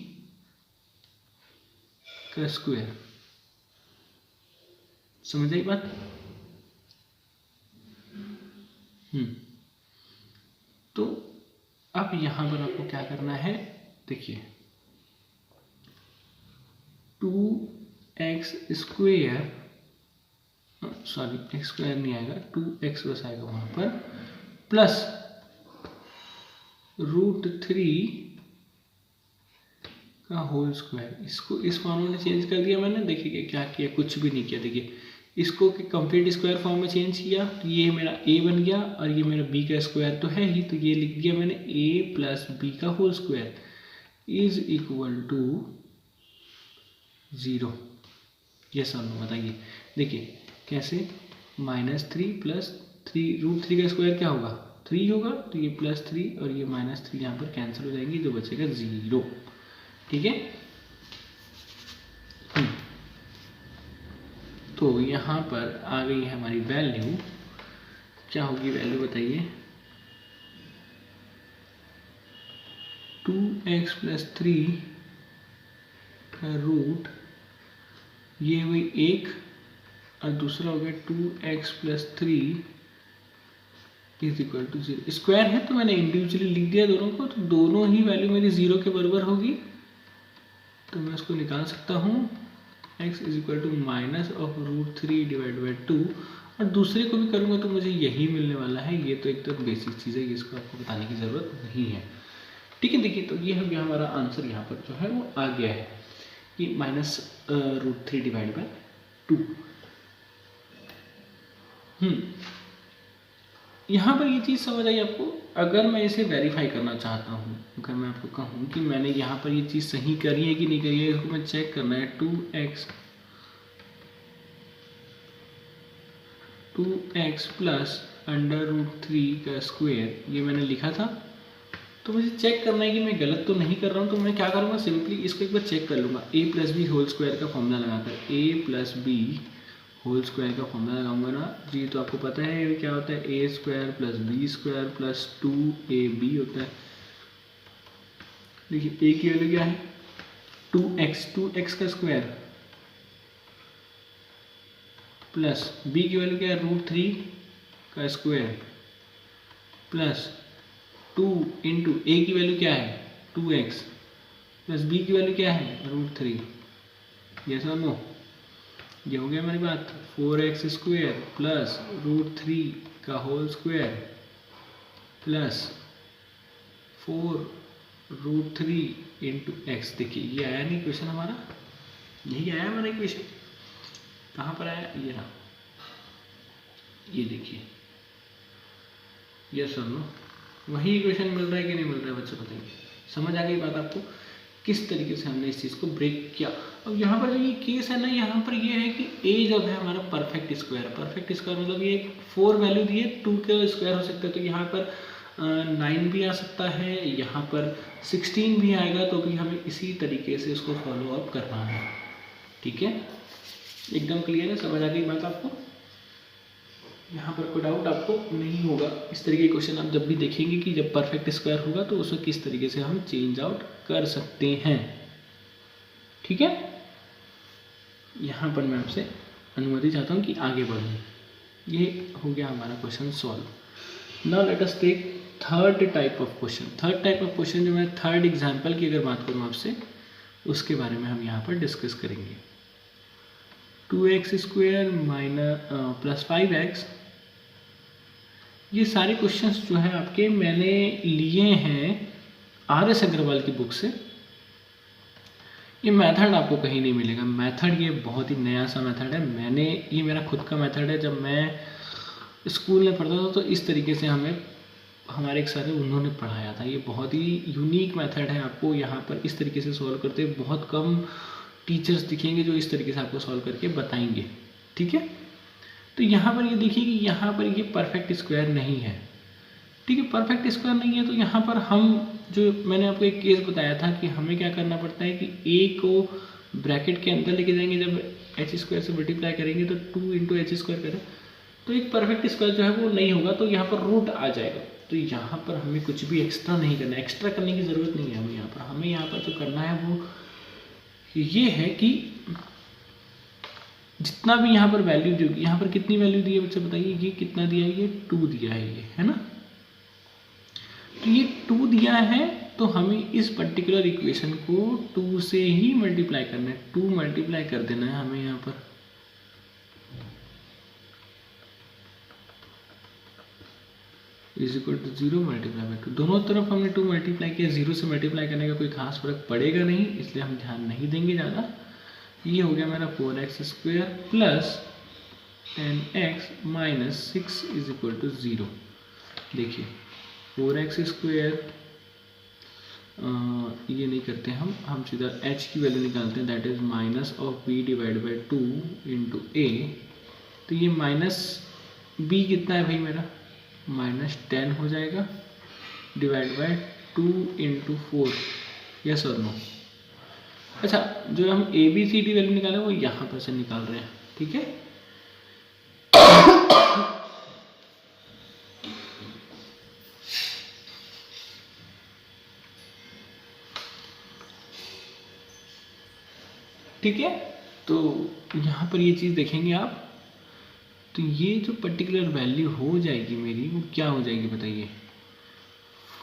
Speaker 1: का स्क्वायर। समझ आई बात। तो अब यहाँ पर आपको क्या करना है, देखिए 2x², सॉरी x स्क्वायर नहीं आएगा, 2x बस आएगा वहाँ पर, प्लस √3 का होल स्क्वायर। इसको इस फॉर्म में चेंज कर दिया मैंने। देखिए क्या किया, कुछ भी नहीं किया। देखिए इसको कंप्लीट स्क्वायर फॉर्म में चेंज किया, तो ये मेरा a बन गया, और ये मेरा b का स्क्वायर तो है ही, तो ये लिख दिया मैंने a प्लस b का whole square is equal to 0। ये सॉल्व बताइए। देखिए कैसे, -3 प्लस 3, √3 का स्क्वायर क्या होगा, 3 होगा, तो ये +3 और ये -3 यहाँ पर कैंसिल हो जाएंगी, जो बचेगा 0। ठीक है, तो यहाँ पर आ गई है हमारी वैल्यू। क्या होगी वैल्यू बताइए, 2x + 3 का रूट, ये हुई 1, और दूसरा हो गया 2x + 3 is equal to 0। Square है तो मैंने इंडिविजुअली लिख दिया दोनों को, तो दोनों ही वैल्यू मेरी 0 के बराबर होगी। तो मैं उसको निकाल सकता हूँ, x is equal to -√3 divide by 2, और दूसरे को भी करूँगा तो मुझे यही मिलने वाला है। ये तो एकदम बेसिक चीज़ है, इसको आपको बताने की ज़रूरत नहीं है। ठीक है, देखिए तो ये हो गया हमारा आंसर, यहाँ पर जो है वो आ गया है कि -√3 डिवाइड बाई 2। यहाँ पर ये चीज़ समझ आई आपको। अगर मैं इसे वेरीफाई करना चाहता हूँ, अगर मैं आपको कहूँ कि मैंने यहाँ पर ये चीज़ सही करी है कि नहीं करी है, इसको मैं चेक करना है। 2x प्लस √3 का स्क्वायर, ये मैंने लिखा था। तो मुझे चेक करना है कि मैं गलत तो नहीं कर रहा हूँ। तो मैं क्या करूँगा, सिंपली इसको एक बार चेक कर लूँगा। a + b होल स्क्वायर का फॉर्मूला लगाकर, a + b होल स्क्वायर का फॉर्मूला लगाऊंगा ना जी। तो आपको पता है क्या होता है, a² + b² + 2ab होता है। देखिए a की वैल्यू क्या है 2x का स्क्वायर, प्लस b की वैल्यू क्या है √3 का स्क्वायर, प्लस 2 इंटू a की वैल्यू क्या है 2x, प्लस b की वैल्यू क्या है √3। यस और नो, ये हो गया हमारी बात। 4x² प्लस √3 का whole square plus 4√3 into x. देखिए ये आया नहीं क्वेश्चन हमारा, यही आया हमारा इक्वेशन। कहाँ पर आया, ये रहा, ये देखिए। यस और नो, वही इक्वेशन मिल रहा है कि नहीं मिल रहा है बच्चों, बताइए। समझ आ गई बात आपको, किस तरीके से हमने इस चीज़ को ब्रेक किया। अब यहाँ पर जो ये केस है ना, यहाँ पर ये है कि a जब है हमारा परफेक्ट स्क्वायर, परफेक्ट स्क्वायर मतलब ये 4 वैल्यू दी है, 2 का स्क्वायर हो सकता है। तो यहाँ पर 9 भी आ सकता है, यहाँ पर 16 भी आएगा। तो भी हमें इसी तरीके से इसको फॉलो अप करना है। ठीक है, एकदम क्लियर है, समझ आ गई बात आपको। यहाँ पर कोई डाउट आपको नहीं होगा। इस तरीके के क्वेश्चन आप जब भी देखेंगे कि जब परफेक्ट स्क्वायर होगा तो उसको किस तरीके से हम चेंज आउट कर सकते हैं। ठीक है, यहाँ पर मैं आपसे अनुमति चाहता हूँ कि आगे बढ़ूँ। ये हो गया हमारा question solve. Now let us take third type of question. Third type of question जो मैं थर्ड एग्जाम्पल की अगर बात करूँ आपसे, उसके बारे में हम यहाँ पर डिस्कस करेंगे। 2x² प्लस 5x, ये सारे क्वेश्चंस जो है आपके मैंने लिए हैं RS अग्रवाल की बुक से। ये मेथड आपको कहीं नहीं मिलेगा। मेथड ये बहुत ही नया सा मेथड है, मैंने ये मेरा खुद का मेथड है। जब मैं स्कूल में पढ़ता था तो इस तरीके से हमें हमारे एक सर उन्होंने पढ़ाया था। ये बहुत ही यूनिक मेथड है। आपको यहाँ पर इस तरीके से सॉल्व करते बहुत कम टीचर्स दिखेंगे जो इस तरीके से आपको सॉल्व करके बताएंगे। ठीक है, तो यहाँ पर ये देखिए कि यहाँ पर ये परफेक्ट स्क्वायर नहीं है। ठीक है, परफेक्ट स्क्वायर नहीं है। तो यहाँ पर हम जो मैंने आपको एक केस बताया था कि हमें क्या करना पड़ता है कि a को ब्रैकेट के अंदर लेके जाएंगे, जब h² से मल्टीप्लाई करेंगे तो 2 इंटू h² करें तो एक परफेक्ट स्क्वायर जो है वो नहीं होगा, तो यहाँ पर रूट आ जाएगा। तो यहाँ पर हमें कुछ भी एक्स्ट्रा नहीं करना, एक्स्ट्रा करने की ज़रूरत नहीं है हमें यहाँ पर। हमें यहाँ पर जो करना है वो ये है कि जितना भी यहाँ पर वैल्यू दी होगी, यहाँ पर कितनी वैल्यू दी है बच्चे बताइए, ये कितना दिया है, ये 2 दिया है, ये है ना। तो ये 2 दिया है, तो हमें इस पर्टिकुलर इक्वेशन को 2 से ही मल्टीप्लाई करना है। 2 मल्टीप्लाई कर देना है हमें यहाँ पर। Is equal to 0 multiply by 2। दोनों तरफ हमने 2 मल्टीप्लाई किया, 0 से मल्टीप्लाई करने का कोई खास फर्क पड़ेगा नहीं, इसलिए हम ध्यान नहीं देंगे ज़्यादा। ये हो गया मेरा 4x² plus 10x minus 6 is equal to 0। देखिए 4x², ये नहीं करते हम सीधा h की वैल्यू निकालते हैं, that is minus of b divide by 2 into a. तो ये माइनस b कितना है भाई मेरा, -10 हो जाएगा, डिवाइड बाई 2 इंटू 4। यस और नो। अच्छा, जो हम ABCD वैल्यू निकाले वो यहाँ पर से निकाल रहे हैं। ठीक है, ठीक है। तो यहाँ पर ये चीज़ देखेंगे आप, तो ये जो पर्टिकुलर वैल्यू हो जाएगी मेरी, वो क्या हो जाएगी बताइए,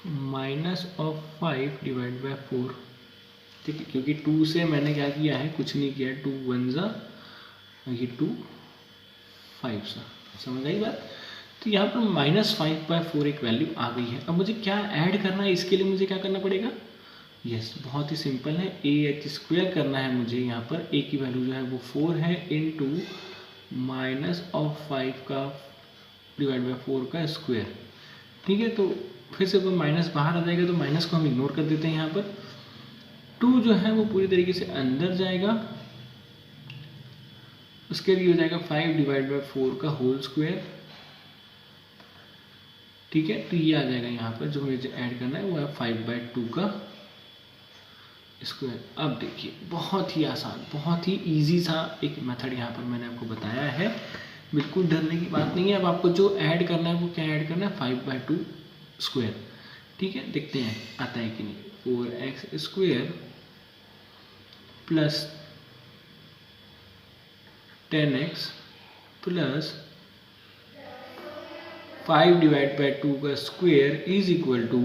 Speaker 1: -5 डिवाइड बाई 4। ठीक है, क्योंकि 2 से मैंने क्या किया है, कुछ नहीं किया है। 2 1 ज़ा, ये 2 5 सा, समझ आई बात। तो यहाँ पर -5/4 एक वैल्यू आ गई है। अब मुझे क्या ऐड करना है, इसके लिए मुझे क्या करना पड़ेगा, यस बहुत ही सिंपल है, AH² करना है मुझे। यहाँ पर a की वैल्यू जो है वो 4 है, इंटू -5 का डिवाइड बाई 4 का स्क्वायर। ठीक है, तो फिर से कोई माइनस बाहर आ जाएगा तो माइनस को हम इग्नोर कर देते हैं। यहाँ पर 2 जो है वो पूरी तरीके से अंदर जाएगा, उसके लिए हो जाएगा 5 डिवाइड बाई 4 का होल स्क्वायर। ठीक है, तो ये आ जाएगा यहाँ पर जो मुझे ऐड करना है वो है 5/2 का स्क्वायर। अब देखिए बहुत ही आसान, बहुत ही इजी सा एक मेथड यहाँ पर मैंने आपको बताया है, बिल्कुल डरने की बात नहीं है। अब आपको जो ऐड करना है वो क्या ऐड करना है, 5/2 स्क्वायर। ठीक है, देखते हैं आता है कि नहीं। 4x square plus 10x plus 5 divide by 2 का square is equal to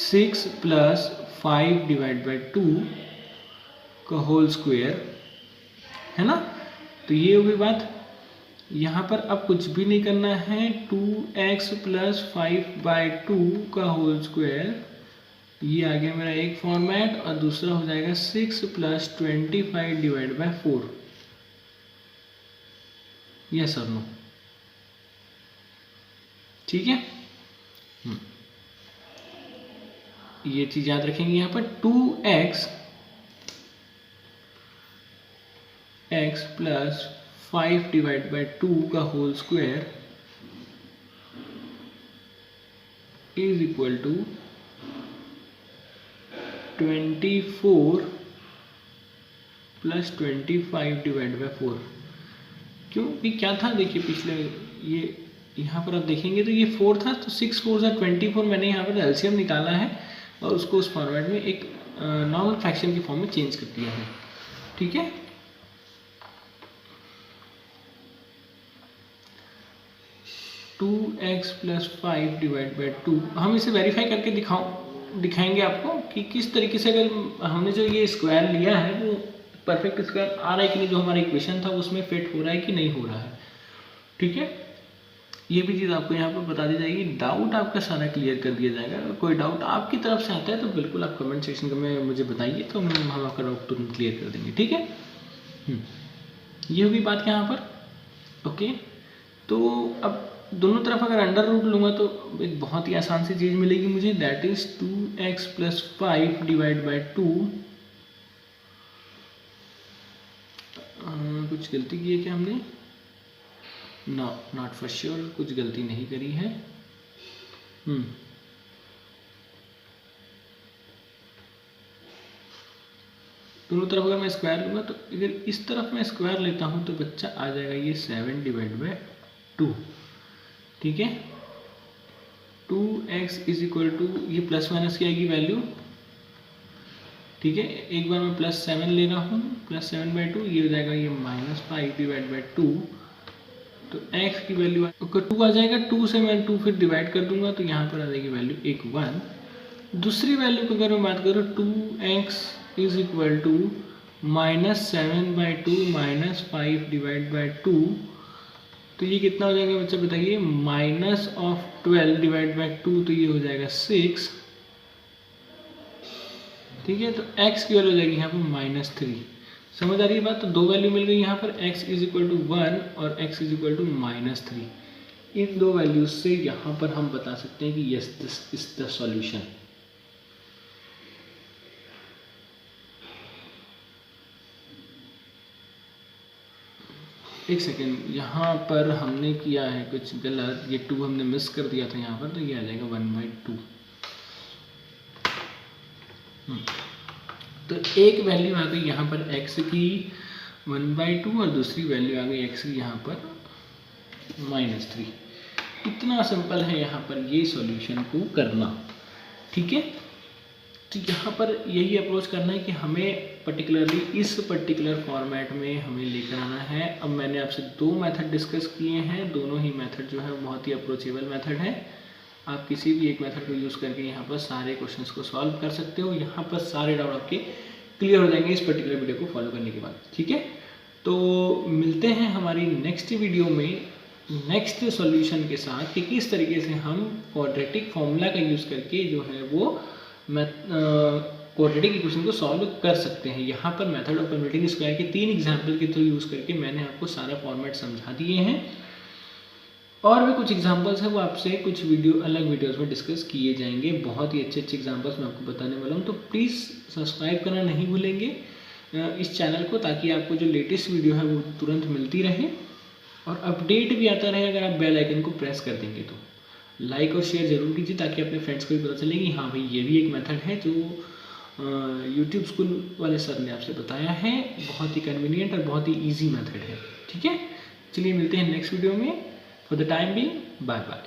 Speaker 1: 6 plus 5 divide by 2 का होल स्क्वायर, है ना। तो ये होगी बात। यहाँ पर अब कुछ भी नहीं करना है, 2x प्लस 5/2 का होल स्क्वायर, ये आ गया मेरा एक फॉर्मेट, और दूसरा हो जाएगा 6 प्लस 25 डिवाइड बाई 4। यस और नो, ठीक है। ये चीज याद रखेंगे यहाँ पर 2x प्लस 5 डिवाइड बाई 2 का whole square is equal to 24 plus 25 divide by 4। क्योंकि क्या था, देखिए पिछले ये यहाँ पर आप देखेंगे तो ये 4 था, तो 6 4 सा 24 मैंने यहाँ पर एलसीएम निकाला है और उसको उस फॉर्मेट में एक नॉर्मल फ्रैक्शन की फॉर्म में चेंज कर दिया है। ठीक है, two x plus 5 divide by 2, हम इसे वेरीफाई करके दिखाएंगे आपको कि किस तरीके से अगर हमने जो ये स्क्वायर लिया है वो परफेक्ट स्क्वायर आ रहा है कि नहीं, जो हमारा इक्वेशन था उसमें फिट हो रहा है कि नहीं हो रहा है। ठीक है, ये भी चीज़ आपको यहाँ पर बता दी जाएगी। डाउट आपका सारा क्लियर कर दिया जाएगा। अगर कोई डाउट आपकी तरफ से आता है तो बिल्कुल आप कमेंट सेक्शन में मुझे बताइए, तो हम आपका डाउट तुरंत क्लियर कर देंगे। ठीक है, ये होगी बात यहाँ पर। ओके, तो अब दोनों तरफ अगर अंडर रूट लूँगा तो एक बहुत ही आसान सी चीज़ मिलेगी मुझे, that is 2x plus 5 divide by 2। कुछ गलती की है क्या हमने? नो, नॉट फॉर श्योर, कुछ गलती नहीं करी है। दोनों तरफ अगर मैं स्क्वायर लूँगा तो अगर इस तरफ मैं स्क्वायर लेता हूँ तो बच्चा आ जाएगा ये 7 डिवाइड बाई 2। ठीक है, 2x इज इक्वल टू, ये प्लस माइनस की आएगी वैल्यू। ठीक है, एक बार मैं प्लस 7 ले रहा हूँ, प्लस 7/2, ये हो जाएगा ये -5 डिवाइड बाई 2। तो x की वैल्यू 2 आ जाएगा, 2 से मैं 2 फिर डिवाइड कर दूंगा तो यहाँ पर आ जाएगी वैल्यू 1। दूसरी वैल्यू की अगर मैं बात करूँ, 2x is equal to -7/2 -5 divide by 2, तो ये कितना हो जाएगा बच्चा बताइए, -12 डिवाइड बाई 2, तो ये हो जाएगा 6। ठीक है, तो x की वैल्यू हो जाएगी यहाँ पर -3। समझ आ रही है बात? तो दो वैल्यू मिल गई यहाँ पर, x इज इक्वल टू 1 और x इज इक्वल टू -3। इन दो वैल्यूज से यहाँ पर हम बता सकते हैं कि yes this is the solution. एक सेकेंड, यहाँ पर हमने किया है कुछ गलत, ये 2 हमने मिस कर दिया था यहाँ पर, तो ये आ जाएगा 1/2। तो एक वैल्यू आ गई यहाँ पर x की 1/2 और दूसरी वैल्यू आ गई x की यहाँ पर -3। इतना सिंपल है यहाँ पर ये सॉल्यूशन को करना। ठीक है, तो यहाँ पर यही अप्रोच करना है कि हमें पर्टिकुलरली इस पर्टिकुलर फॉर्मेट में हमें लेकर आना है। अब मैंने आपसे 2 मेथड डिस्कस किए हैं, दोनों ही मेथड जो है बहुत ही अप्रोचेबल मेथड है। आप किसी भी एक मेथड को यूज़ करके यहाँ पर सारे क्वेश्चंस को सॉल्व कर सकते हो। यहाँ पर सारे डाउट आपके क्लियर हो जाएंगे इस पर्टिकुलर वीडियो को फॉलो करने के बाद। ठीक है, तो मिलते हैं हमारी नेक्स्ट वीडियो में नेक्स्ट सॉल्यूशन के साथ कि किस तरीके से हम क्वाड्रेटिक फॉर्मूला का यूज़ करके जो है वो क्वाड्रेटिक इक्वेशन को सॉल्व कर सकते हैं। यहाँ पर मेथड ऑफ कन्वर्टिंग स्क्वायर के 3 एग्जाम्पल के थ्रू यूज़ करके मैंने आपको सारा फॉर्मेट समझा दिए हैं। और भी कुछ एग्जांपल्स हैं वो आपसे कुछ अलग वीडियोस में डिस्कस किए जाएंगे। बहुत ही अच्छे अच्छे एग्जांपल्स मैं आपको बताने वाला हूँ। तो प्लीज़ सब्सक्राइब करना नहीं भूलेंगे इस चैनल को, ताकि आपको जो लेटेस्ट वीडियो है वो तुरंत मिलती रहे और अपडेट भी आता रहे। अगर आप बेल आइकन को प्रेस कर देंगे तो लाइक और शेयर ज़रूर कीजिए, ताकि अपने फ्रेंड्स को भी पता चले कि हाँ भाई ये भी एक मेथड है जो यूट्यूब स्कूल वाले सर ने आपसे बताया है। बहुत ही कन्वीनियंट और बहुत ही ईजी मेथड है। ठीक है, चलिए मिलते हैं नेक्स्ट वीडियो में। For the time being, bye bye.